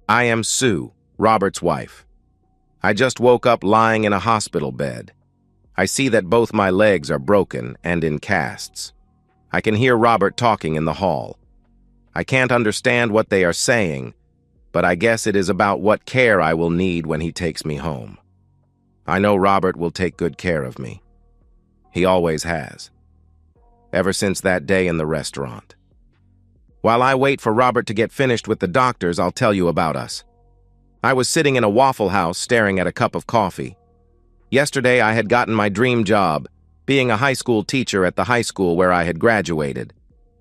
I am Sue, Robert's wife. I just woke up lying in a hospital bed. I see that both my legs are broken and in casts. I can hear Robert talking in the hall. I can't understand what they are saying, but I guess it is about what care I will need when he takes me home. I know Robert will take good care of me. He always has. Ever since that day in the restaurant. While I wait for Robert to get finished with the doctors, I'll tell you about us. I was sitting in a Waffle House staring at a cup of coffee. Yesterday I had gotten my dream job, being a high school teacher at the high school where I had graduated.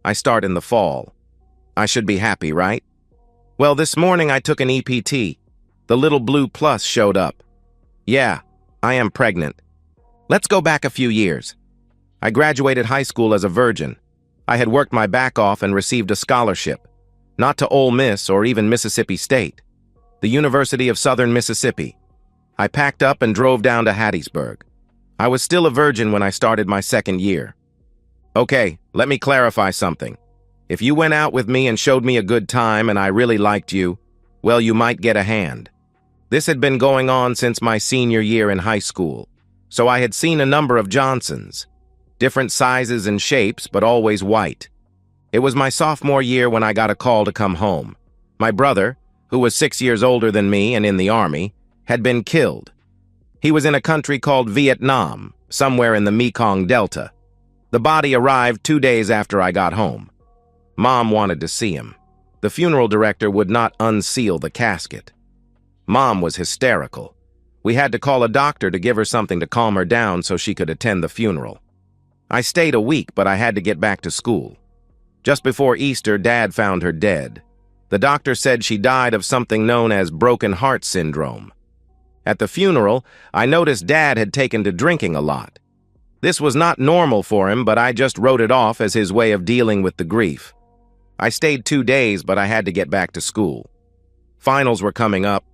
I start in the fall. I should be happy, right? Well, this morning I took an EPT. The little blue plus showed up. Yeah, I am pregnant. Let's go back a few years. I graduated high school as a virgin. I had worked my back off and received a scholarship. Not to Ole Miss or even Mississippi State. The University of Southern Mississippi. I packed up and drove down to Hattiesburg. I was still a virgin when I started my second year. Okay, let me clarify something. If you went out with me and showed me a good time and I really liked you, well, you might get a hand. This had been going on since my senior year in high school, so I had seen a number of Johnsons. Different sizes and shapes, but always white. It was my sophomore year when I got a call to come home. My brother, who was 6 years older than me and in the Army, had been killed. He was in a country called Vietnam, somewhere in the Mekong Delta. The body arrived 2 days after I got home. Mom wanted to see him. The funeral director would not unseal the casket. Mom was hysterical. We had to call a doctor to give her something to calm her down so she could attend the funeral. I stayed a week, but I had to get back to school. Just before Easter, Dad found her dead. The doctor said she died of something known as broken heart syndrome. At the funeral, I noticed Dad had taken to drinking a lot. This was not normal for him, but I just wrote it off as his way of dealing with the grief. I stayed 2 days, but I had to get back to school. Finals were coming up.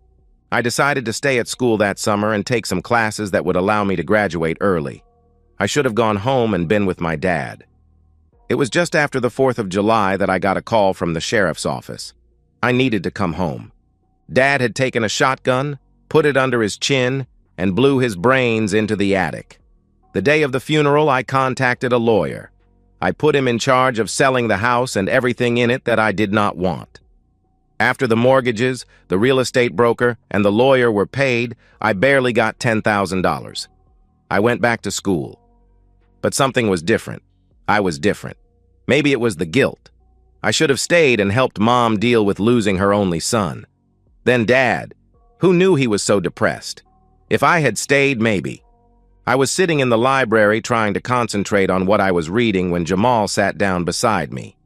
I decided to stay at school that summer and take some classes that would allow me to graduate early. I should have gone home and been with my dad. It was just after the 4th of July that I got a call from the sheriff's office. I needed to come home. Dad had taken a shotgun, put it under his chin, and blew his brains into the attic. The day of the funeral, I contacted a lawyer. I put him in charge of selling the house and everything in it that I did not want. After the mortgages, the real estate broker, and the lawyer were paid, I barely got $10,000. I went back to school. But something was different. I was different. Maybe it was the guilt. I should have stayed and helped Mom deal with losing her only son. Then Dad. Who knew he was so depressed? If I had stayed, maybe. I was sitting in the library trying to concentrate on what I was reading when Jamal sat down beside me.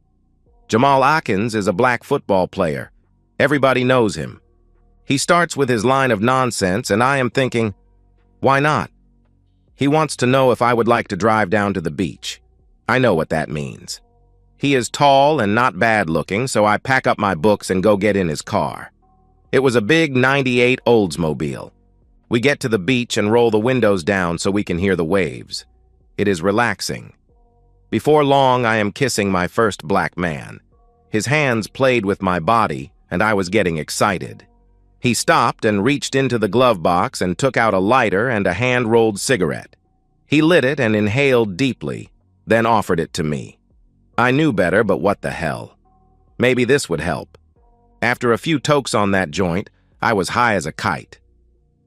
Jamal Atkins is a black football player. Everybody knows him. He starts with his line of nonsense, and I am thinking, why not? He wants to know if I would like to drive down to the beach. I know what that means. He is tall and not bad looking, so I pack up my books and go get in his car. It was a big '98 Oldsmobile. We get to the beach and roll the windows down so we can hear the waves. It is relaxing. Before long, I am kissing my first black man. His hands played with my body, and I was getting excited. He stopped and reached into the glove box and took out a lighter and a hand-rolled cigarette. He lit it and inhaled deeply, then offered it to me. I knew better, but what the hell? Maybe this would help. After a few tokes on that joint, I was high as a kite.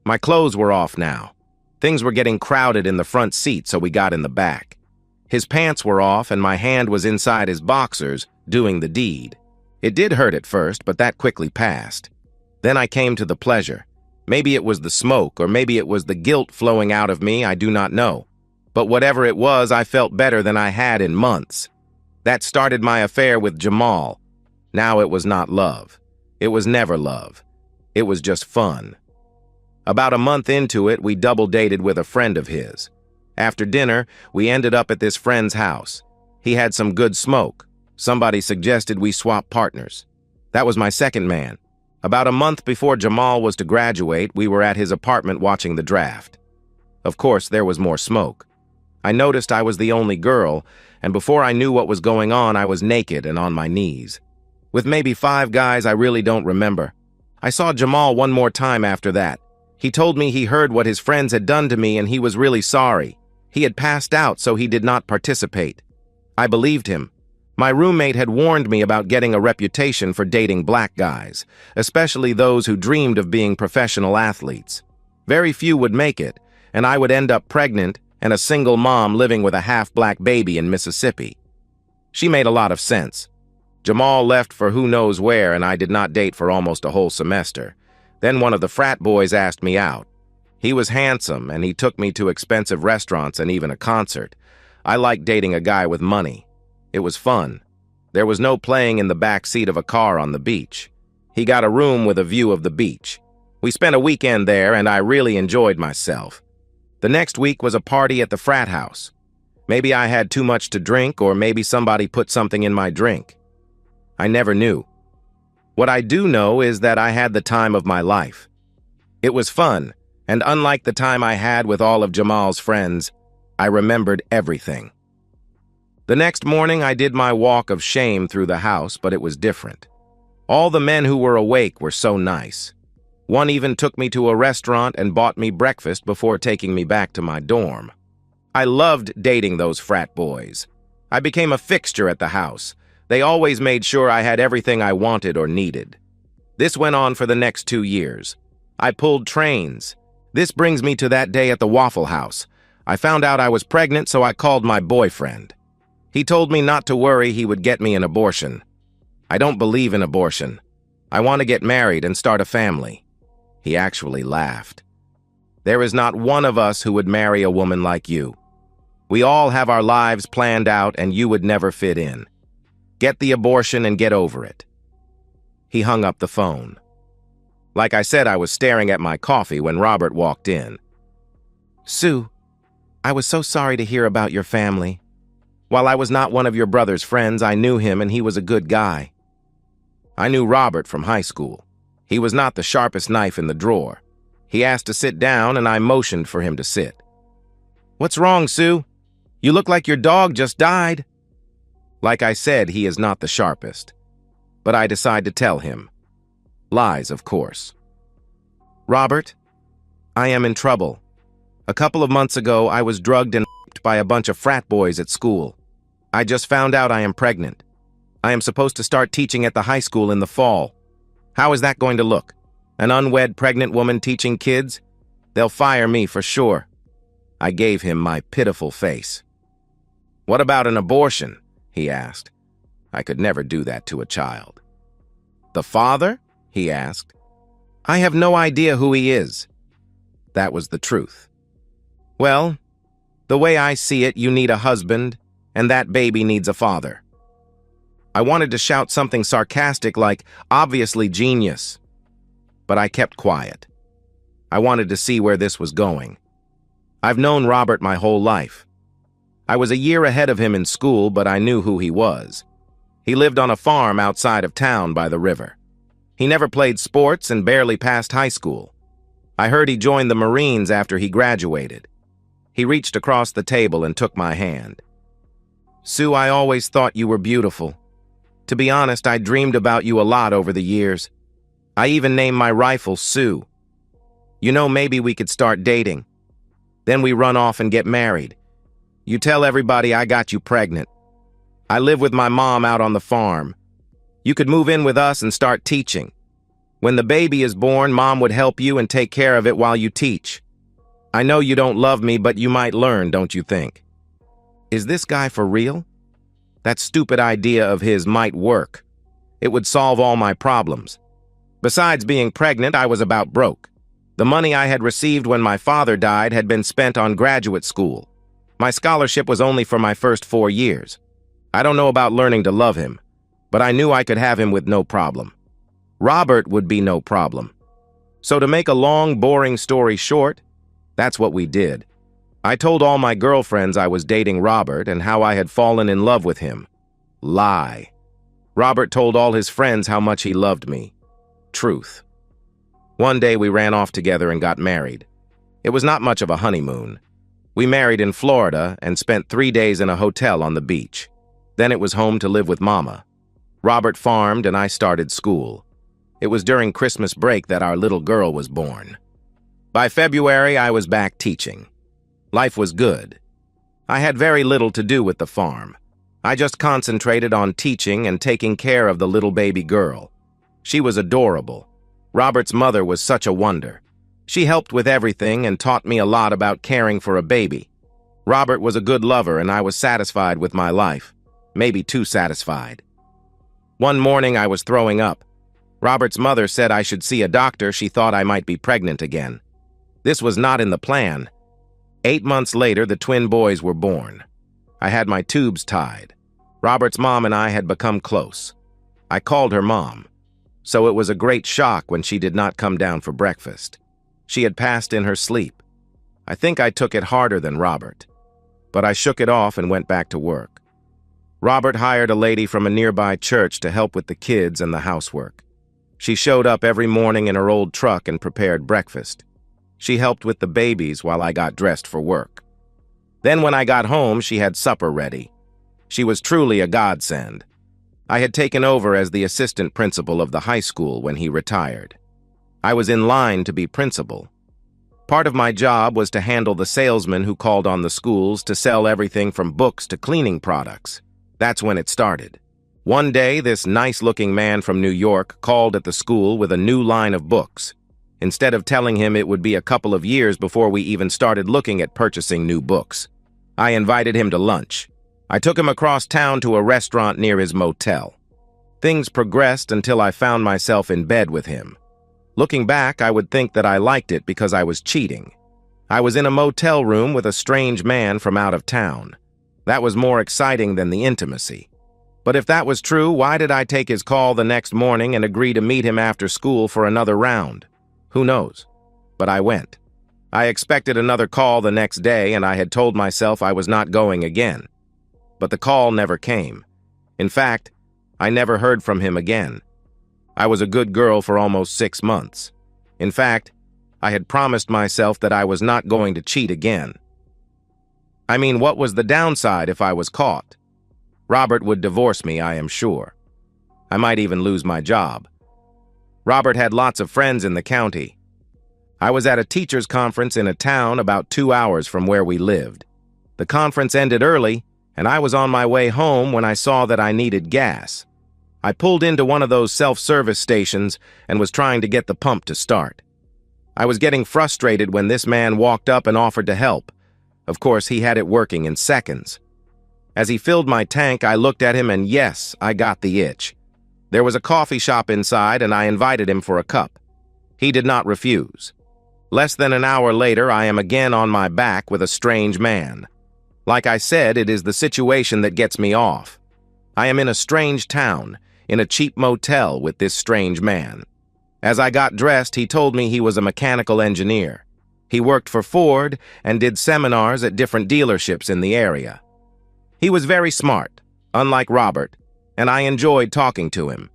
My clothes were off now. Things were getting crowded in the front seat, so we got in the back. His pants were off and my hand was inside his boxers, doing the deed. It did hurt at first, but that quickly passed. Then I came to the pleasure. Maybe it was the smoke, or maybe it was the guilt flowing out of me, I do not know. But whatever it was, I felt better than I had in months. That started my affair with Jamal. Now it was not love. It was never love. It was just fun. About a month into it, we double-dated with a friend of his. After dinner, we ended up at this friend's house. He had some good smoke. Somebody suggested we swap partners. That was my second man. About a month before Jamal was to graduate, we were at his apartment watching the draft. Of course, there was more smoke. I noticed I was the only girl, and before I knew what was going on, I was naked and on my knees. With maybe 5 guys I really don't remember. I saw Jamal one more time after that. He told me he heard what his friends had done to me and he was really sorry. He had passed out, so he did not participate. I believed him. My roommate had warned me about getting a reputation for dating black guys, especially those who dreamed of being professional athletes. Very few would make it, and I would end up pregnant and a single mom living with a half-black baby in Mississippi. She made a lot of sense. Jamal left for who knows where, and I did not date for almost a whole semester. Then one of the frat boys asked me out. He was handsome, and he took me to expensive restaurants and even a concert. I liked dating a guy with money. It was fun. There was no playing in the back seat of a car on the beach. He got a room with a view of the beach. We spent a weekend there, and I really enjoyed myself. The next week was a party at the frat house. Maybe I had too much to drink, or maybe somebody put something in my drink. I never knew. What I do know is that I had the time of my life. It was fun, and unlike the time I had with all of Jamal's friends, I remembered everything. The next morning, I did my walk of shame through the house, but it was different. All the men who were awake were so nice. One even took me to a restaurant and bought me breakfast before taking me back to my dorm. I loved dating those frat boys. I became a fixture at the house. They always made sure I had everything I wanted or needed. This went on for the next 2 years. I pulled trains. This brings me to that day at the Waffle House. I found out I was pregnant, so I called my boyfriend. He told me not to worry, he would get me an abortion. I don't believe in abortion. I want to get married and start a family. He actually laughed. There is not one of us who would marry a woman like you. We all have our lives planned out, and you would never fit in. Get the abortion and get over it. He hung up the phone. Like I said, I was staring at my coffee when Robert walked in. Sue, I was so sorry to hear about your family. While I was not one of your brother's friends, I knew him and he was a good guy. I knew Robert from high school. He was not the sharpest knife in the drawer. He asked to sit down and I motioned for him to sit. What's wrong, Sue? You look like your dog just died. Like I said, he is not the sharpest. But I decide to tell him. Lies, of course. Robert, I am in trouble. A couple of months ago, I was drugged and by a bunch of frat boys at school. I just found out I am pregnant. I am supposed to start teaching at the high school in the fall. How is that going to look? An unwed pregnant woman teaching kids? They'll fire me for sure. I gave him my pitiful face. What about an abortion? He asked. I could never do that to a child. The father? He asked. I have no idea who he is. That was the truth. Well, the way I see it, you need a husband, and that baby needs a father. I wanted to shout something sarcastic like, obviously genius. But I kept quiet. I wanted to see where this was going. I've known Robert my whole life. I was a year ahead of him in school, but I knew who he was. He lived on a farm outside of town by the river. He never played sports and barely passed high school. I heard he joined the Marines after he graduated. He reached across the table and took my hand. Sue, I always thought you were beautiful. To be honest, I dreamed about you a lot over the years. I even named my rifle Sue. You know, maybe we could start dating. Then we run off and get married. You tell everybody I got you pregnant. I live with my mom out on the farm. You could move in with us and start teaching. When the baby is born, Mom would help you and take care of it while you teach. I know you don't love me, but you might learn, don't you think? Is this guy for real? That stupid idea of his might work. It would solve all my problems. Besides being pregnant, I was about broke. The money I had received when my father died had been spent on graduate school. My scholarship was only for my first 4 years. I don't know about learning to love him, but I knew I could have him with no problem. Robert would be no problem. So to make a long, boring story short, that's what we did. I told all my girlfriends I was dating Robert and how I had fallen in love with him. Lie. Robert told all his friends how much he loved me. Truth. One day we ran off together and got married. It was not much of a honeymoon. We married in Florida and spent 3 days in a hotel on the beach. Then it was home to live with Mama. Robert farmed and I started school. It was during Christmas break that our little girl was born. By February, I was back teaching. Life was good. I had very little to do with the farm. I just concentrated on teaching and taking care of the little baby girl. She was adorable. Robert's mother was such a wonder. She helped with everything and taught me a lot about caring for a baby. Robert was a good lover and I was satisfied with my life. Maybe too satisfied. One morning I was throwing up. Robert's mother said I should see a doctor. She thought I might be pregnant again. This was not in the plan. 8 months later, the twin boys were born. I had my tubes tied. Robert's mom and I had become close. I called her mom. So it was a great shock when she did not come down for breakfast. She had passed in her sleep. I think I took it harder than Robert. But I shook it off and went back to work. Robert hired a lady from a nearby church to help with the kids and the housework. She showed up every morning in her old truck and prepared breakfast. She helped with the babies while I got dressed for work. Then when I got home, she had supper ready. She was truly a godsend. I had taken over as the assistant principal of the high school when he retired. I was in line to be principal. Part of my job was to handle the salesmen who called on the schools to sell everything from books to cleaning products. That's when it started. One day, this nice-looking man from New York called at the school with a new line of books. Instead of telling him it would be a couple of years before we even started looking at purchasing new books, I invited him to lunch. I took him across town to a restaurant near his motel. Things progressed until I found myself in bed with him. Looking back, I would think that I liked it because I was cheating. I was in a motel room with a strange man from out of town. That was more exciting than the intimacy. But if that was true, why did I take his call the next morning and agree to meet him after school for another round? Who knows? But I went. I expected another call the next day, and I had told myself I was not going again. But the call never came. In fact, I never heard from him again. I was a good girl for almost 6 months. In fact, I had promised myself that I was not going to cheat again. I mean, what was the downside if I was caught? Robert would divorce me, I am sure. I might even lose my job. Robert had lots of friends in the county. I was at a teachers' conference in a town about 2 hours from where we lived. The conference ended early, and I was on my way home when I saw that I needed gas. I pulled into one of those self-service stations and was trying to get the pump to start. I was getting frustrated when this man walked up and offered to help. Of course, he had it working in seconds. As he filled my tank, I looked at him and yes, I got the itch. There was a coffee shop inside and I invited him for a cup. He did not refuse. Less than an hour later, I am again on my back with a strange man. Like I said, it is the situation that gets me off. I am in a strange town, in a cheap motel with this strange man. As I got dressed, he told me he was a mechanical engineer. He worked for Ford and did seminars at different dealerships in the area. He was very smart, unlike Robert, and I enjoyed talking to him.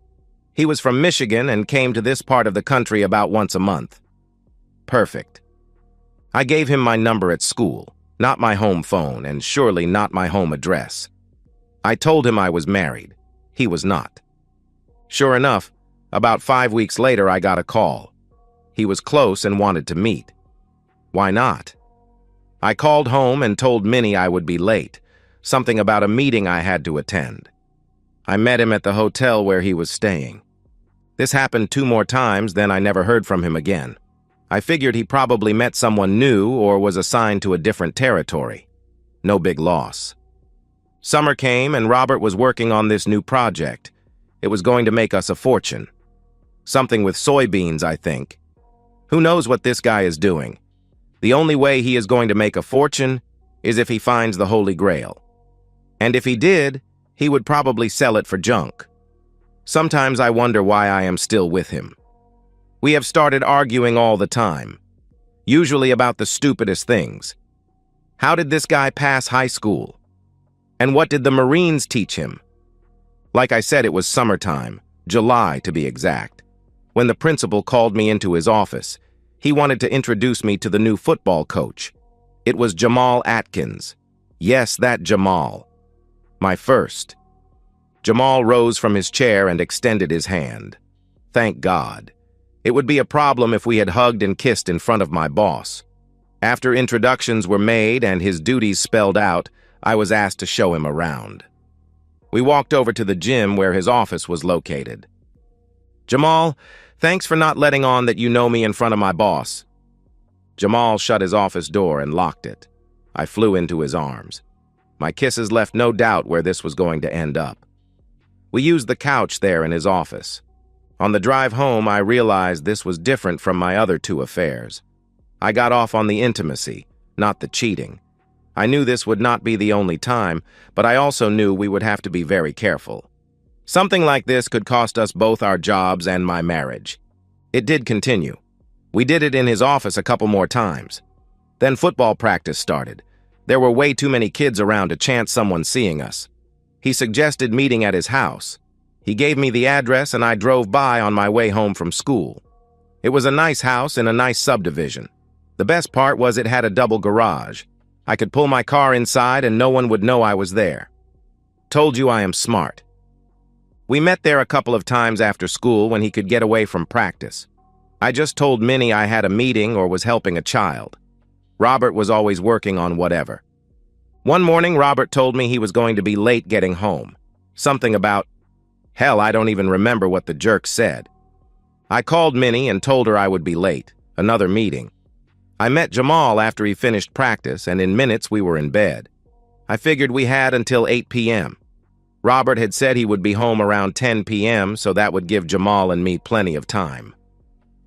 He was from Michigan and came to this part of the country about once a month. Perfect. I gave him my number at school, not my home phone, and surely not my home address. I told him I was married. He was not. Sure enough, about 5 weeks later, I got a call. He was close and wanted to meet. Why not? I called home and told Minnie I would be late, something about a meeting I had to attend. I met him at the hotel where he was staying. This happened 2 more times, then I never heard from him again. I figured he probably met someone new or was assigned to a different territory. No big loss. Summer came and Robert was working on this new project. It was going to make us a fortune. Something with soybeans, I think. Who knows what this guy is doing? The only way he is going to make a fortune is if he finds the Holy Grail. And if he did, he would probably sell it for junk. Sometimes I wonder why I am still with him. We have started arguing all the time, usually about the stupidest things. How did this guy pass high school? And what did the Marines teach him? Like I said, it was summertime, July to be exact. When the principal called me into his office, he wanted to introduce me to the new football coach. It was Jamal Atkins. Yes, that Jamal. My first. Jamal rose from his chair and extended his hand. Thank God. It would be a problem if we had hugged and kissed in front of my boss. After introductions were made and his duties spelled out, I was asked to show him around. We walked over to the gym where his office was located. "Jamal, thanks for not letting on that you know me in front of my boss." Jamal shut his office door and locked it. I flew into his arms. My kisses left no doubt where this was going to end up. We used the couch there in his office. On the drive home, I realized this was different from my other two affairs. I got off on the intimacy, not the cheating. I knew this would not be the only time, but I also knew we would have to be very careful. Something like this could cost us both our jobs and my marriage. It did continue. We did it in his office a couple more times. Then football practice started. There were way too many kids around to chance someone seeing us. He suggested meeting at his house. He gave me the address and I drove by on my way home from school. It was a nice house in a nice subdivision. The best part was it had a double garage. I could pull my car inside and no one would know I was there. Told you I am smart. We met there a couple of times after school when he could get away from practice. I just told Minnie I had a meeting or was helping a child. Robert was always working on whatever. One morning, Robert told me he was going to be late getting home. Something about, hell, I don't even remember what the jerk said. I called Minnie and told her I would be late. Another meeting. I met Jamal after he finished practice, and in minutes we were in bed. I figured we had until 8 p.m. Robert had said he would be home around 10 p.m., so that would give Jamal and me plenty of time.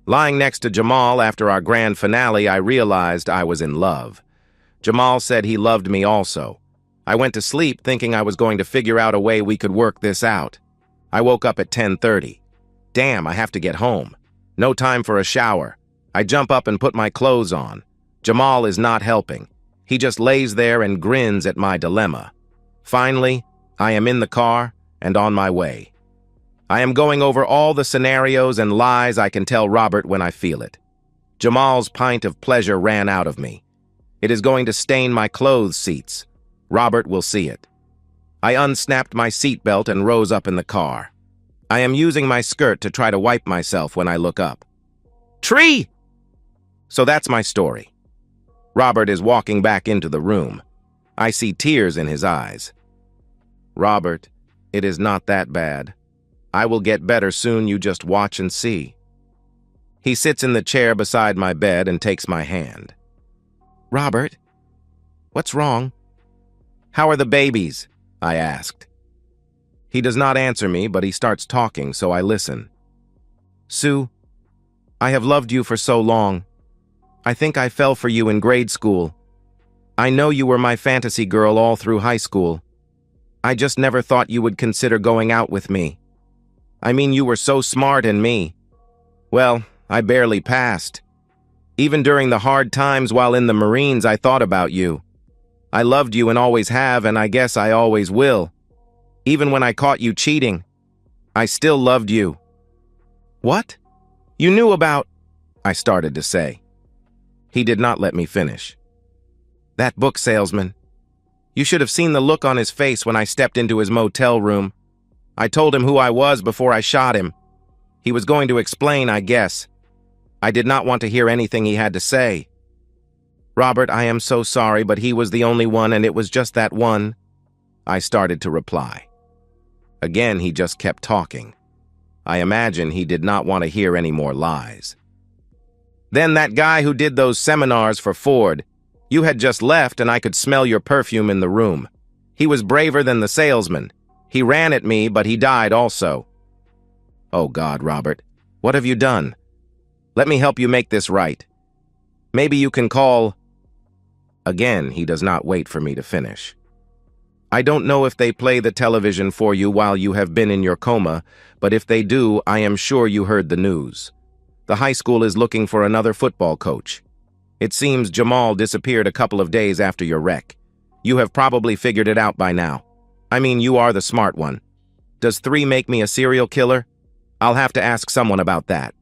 Lying next to Jamal after our grand finale, I realized I was in love. Jamal said he loved me also. I went to sleep thinking I was going to figure out a way we could work this out. I woke up at 10:30. Damn, I have to get home. No time for a shower. I jump up and put my clothes on. Jamal is not helping. He just lays there and grins at my dilemma. Finally, I am in the car and on my way. I am going over all the scenarios and lies I can tell Robert when I feel it. Jamal's pint of pleasure ran out of me. It is going to stain my clothes seats. Robert will see it. I unsnapped my seatbelt and rose up in the car. I am using my skirt to try to wipe myself when I look up. Tree! So that's my story. Robert is walking back into the room. I see tears in his eyes. Robert, it is not that bad. I will get better soon, you just watch and see. He sits in the chair beside my bed and takes my hand. Robert, what's wrong? How are the babies? I asked. He does not answer me, but he starts talking, so I listen. Sue, I have loved you for so long. I think I fell for you in grade school. I know you were my fantasy girl all through high school. I just never thought you would consider going out with me. I mean, you were so smart and me. Well, I barely passed. Even during the hard times while in the Marines, I thought about you. I loved you and always have, and I guess I always will. Even when I caught you cheating, I still loved you. What? You knew about... I started to say. He did not let me finish. That book salesman. You should have seen the look on his face when I stepped into his motel room. I told him who I was before I shot him. He was going to explain, I guess. I did not want to hear anything he had to say. Robert, I am so sorry, but he was the only one, and it was just that one. I started to reply. Again, he just kept talking. I imagine he did not want to hear any more lies. Then that guy who did those seminars for Ford. You had just left, and I could smell your perfume in the room. He was braver than the salesman. He ran at me, but he died also. Oh God, Robert, what have you done? Let me help you make this right. Maybe you can call... Again, he does not wait for me to finish. I don't know if they play the television for you while you have been in your coma, but if they do, I am sure you heard the news. The high school is looking for another football coach. It seems Jamal disappeared a couple of days after your wreck. You have probably figured it out by now. I mean, you are the smart one. Does 3 make me a serial killer? I'll have to ask someone about that.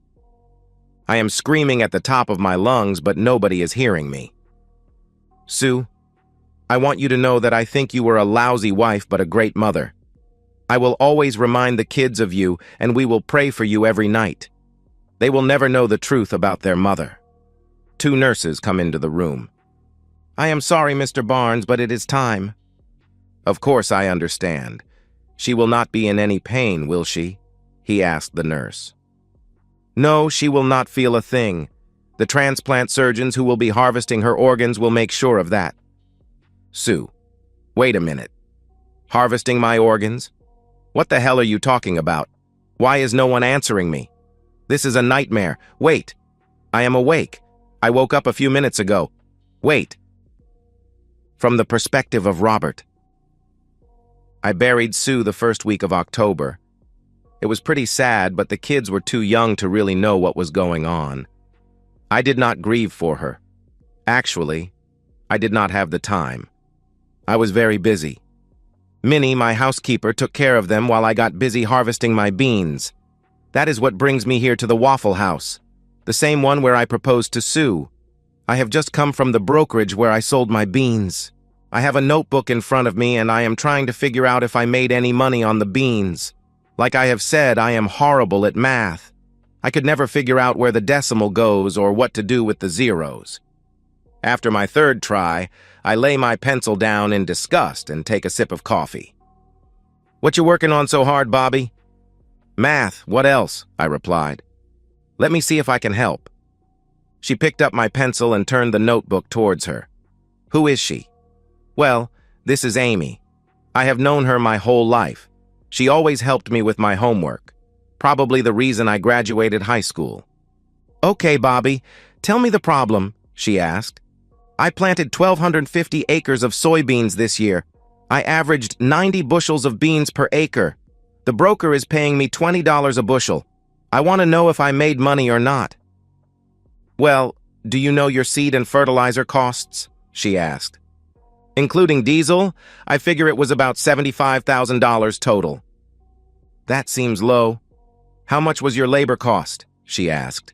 I am screaming at the top of my lungs, but nobody is hearing me. Sue, I want you to know that I think you were a lousy wife but a great mother. I will always remind the kids of you, and we will pray for you every night. They will never know the truth about their mother." 2 nurses come into the room. "I am sorry, Mr. Barnes, but it is time." "Of course I understand. She will not be in any pain, will she?" he asked the nurse. "No, she will not feel a thing. The transplant surgeons who will be harvesting her organs will make sure of that." "Sue, wait a minute. Harvesting my organs? What the hell are you talking about? Why is no one answering me? This is a nightmare. Wait. I am awake. I woke up a few minutes ago. Wait." From the perspective of Robert. I buried Sue the first week of October. It was pretty sad, but the kids were too young to really know what was going on. I did not grieve for her. Actually, I did not have the time. I was very busy. Minnie, my housekeeper, took care of them while I got busy harvesting my beans. That is what brings me here to the Waffle House, the same one where I proposed to Sue. I have just come from the brokerage where I sold my beans. I have a notebook in front of me and I am trying to figure out if I made any money on the beans. Like I have said, I am horrible at math. I could never figure out where the decimal goes or what to do with the zeros. After my 3rd try, I lay my pencil down in disgust and take a sip of coffee. "What you working on so hard, Bobby?" "Math, what else?" I replied. "Let me see if I can help." She picked up my pencil and turned the notebook towards her. "Who is she?" "Well, this is Amy. I have known her my whole life. She always helped me with my homework. Probably the reason I graduated high school." "Okay, Bobby, tell me the problem," she asked. "I planted 1,250 acres of soybeans this year. I averaged 90 bushels of beans per acre. The broker is paying me $20 a bushel. I want to know if I made money or not." "Well, do you know your seed and fertilizer costs?" she asked. "Including diesel, I figure it was about $75,000 total." "That seems low. How much was your labor cost?" she asked.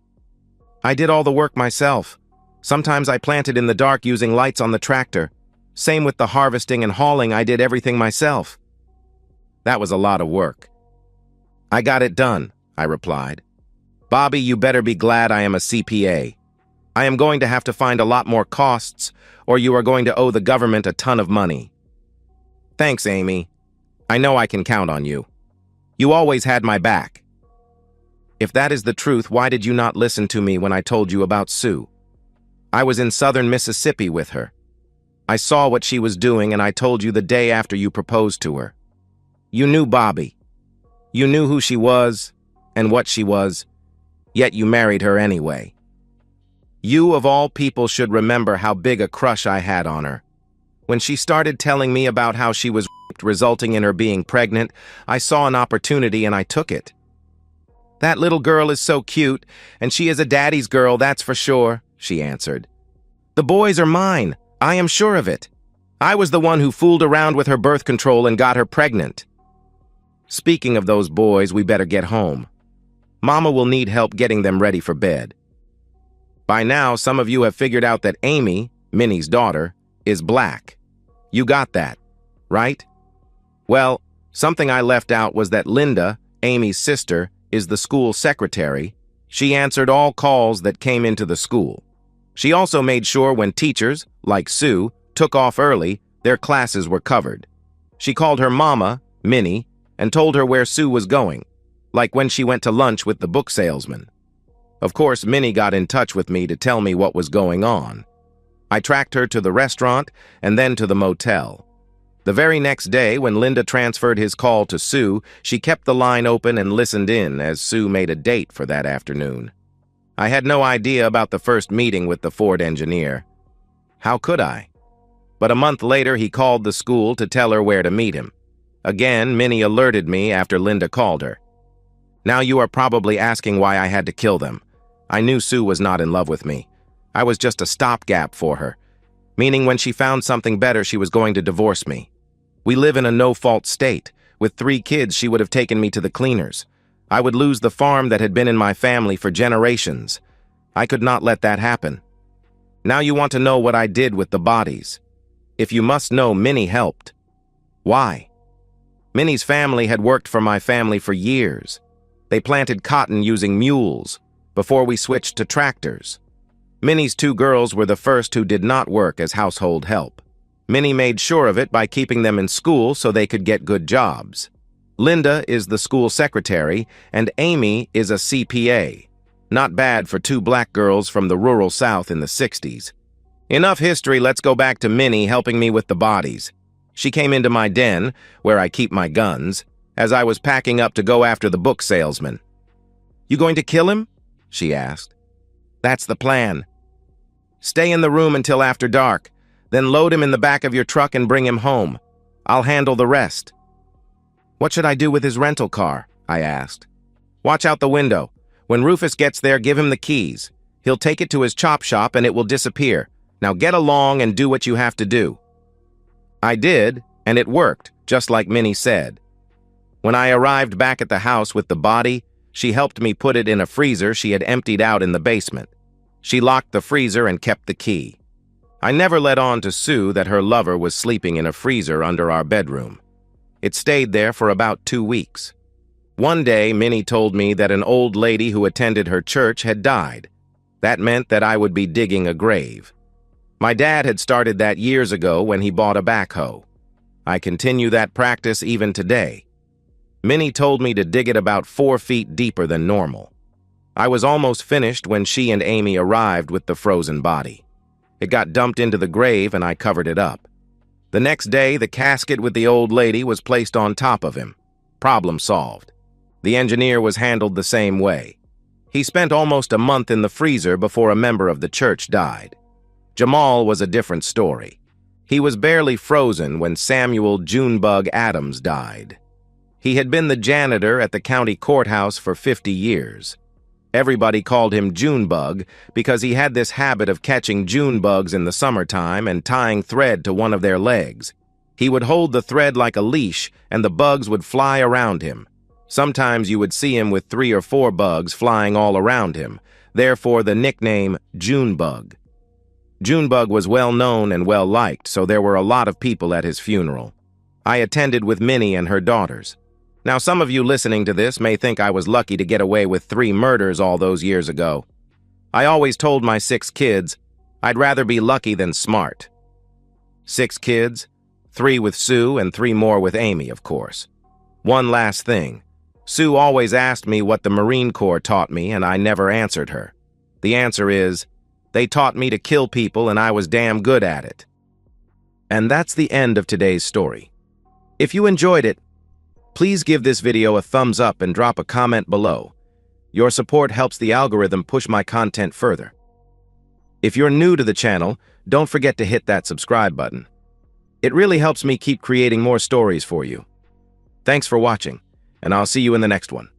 "I did all the work myself. Sometimes I planted in the dark using lights on the tractor. Same with the harvesting and hauling, I did everything myself." "That was a lot of work." "I got it done," I replied. "Bobby, you better be glad I am a CPA. I am going to have to find a lot more costs, or you are going to owe the government a ton of money." "Thanks, Amy. I know I can count on you. You always had my back." "If that is the truth, why did you not listen to me when I told you about Sue? I was in southern Mississippi with her. I saw what she was doing and I told you the day after you proposed to her. You knew Bobby. You knew who she was and what she was, yet you married her anyway. You, of all people, should remember how big a crush I had on her. When she started telling me about how she was raped, resulting in her being pregnant, I saw an opportunity and I took it. That little girl is so cute, and she is a daddy's girl, that's for sure," she answered. "The boys are mine. I am sure of it. I was the one who fooled around with her birth control and got her pregnant. Speaking of those boys, we better get home. Mama will need help getting them ready for bed. By now, some of you have figured out that Amy, Minnie's daughter, is black. You got that, right? Well, something I left out was that Linda, Amy's sister, is the school secretary. She answered all calls that came into the school. She also made sure when teachers, like Sue, took off early, their classes were covered. She called her mama, Minnie, and told her where Sue was going, like when she went to lunch with the book salesman. Of course, Minnie got in touch with me to tell me what was going on. I tracked her to the restaurant and then to the motel. The very next day, when Linda transferred his call to Sue, she kept the line open and listened in as Sue made a date for that afternoon. I had no idea about the first meeting with the Ford engineer. How could I? But a month later, he called the school to tell her where to meet him. Again, Minnie alerted me after Linda called her. Now you are probably asking why I had to kill them. I knew Sue was not in love with me. I was just a stopgap for her, meaning when she found something better, she was going to divorce me. We live in a no-fault state. With 3 kids, she would have taken me to the cleaners. I would lose the farm that had been in my family for generations. I could not let that happen. Now you want to know what I did with the bodies. If you must know, Minnie helped. Why? Minnie's family had worked for my family for years. They planted cotton using mules before we switched to tractors. Minnie's 2 girls were the first who did not work as household help. Minnie made sure of it by keeping them in school so they could get good jobs. Linda is the school secretary, and Amy is a CPA. Not bad for 2 black girls from the rural South in the 60s. Enough history, let's go back to Minnie helping me with the bodies. She came into my den, where I keep my guns, as I was packing up to go after the book salesman. "You going to kill him?" she asked. "That's the plan. Stay in the room until after dark, then load him in the back of your truck and bring him home. I'll handle the rest." "What should I do with his rental car?" I asked. "Watch out the window. When Rufus gets there, give him the keys. He'll take it to his chop shop and it will disappear. Now get along and do what you have to do." I did, and it worked, just like Minnie said. When I arrived back at the house with the body, she helped me put it in a freezer she had emptied out in the basement. She locked the freezer and kept the key. I never let on to Sue that her lover was sleeping in a freezer under our bedroom. It stayed there for about 2 weeks. One day, Minnie told me that an old lady who attended her church had died. That meant that I would be digging a grave. My dad had started that years ago when he bought a backhoe. I continue that practice even today. Minnie told me to dig it about 4 feet deeper than normal. I was almost finished when she and Amy arrived with the frozen body. It got dumped into the grave and I covered it up. The next day, the casket with the old lady was placed on top of him. Problem solved. The engineer was handled the same way. He spent almost a month in the freezer before a member of the church died. Jamal was a different story. He was barely frozen when Samuel Junebug Adams died. He had been the janitor at the county courthouse for 50 years. Everybody called him Junebug because he had this habit of catching June bugs in the summertime and tying thread to one of their legs. He would hold the thread like a leash and the bugs would fly around him. Sometimes you would see him with 3 or 4 bugs flying all around him, therefore the nickname Junebug. Junebug was well known and well liked, so there were a lot of people at his funeral. I attended with Minnie and her daughters. Now, some of you listening to this may think I was lucky to get away with 3 murders all those years ago. I always told my 6 kids, I'd rather be lucky than smart. 6 kids, 3 with Sue and 3 more with Amy, of course. One last thing. Sue always asked me what the Marine Corps taught me, and I never answered her. The answer is, they taught me to kill people and I was damn good at it. And that's the end of today's story. If you enjoyed it, please give this video a thumbs up and drop a comment below. Your support helps the algorithm push my content further. If you're new to the channel, don't forget to hit that subscribe button. It really helps me keep creating more stories for you. Thanks for watching, and I'll see you in the next one.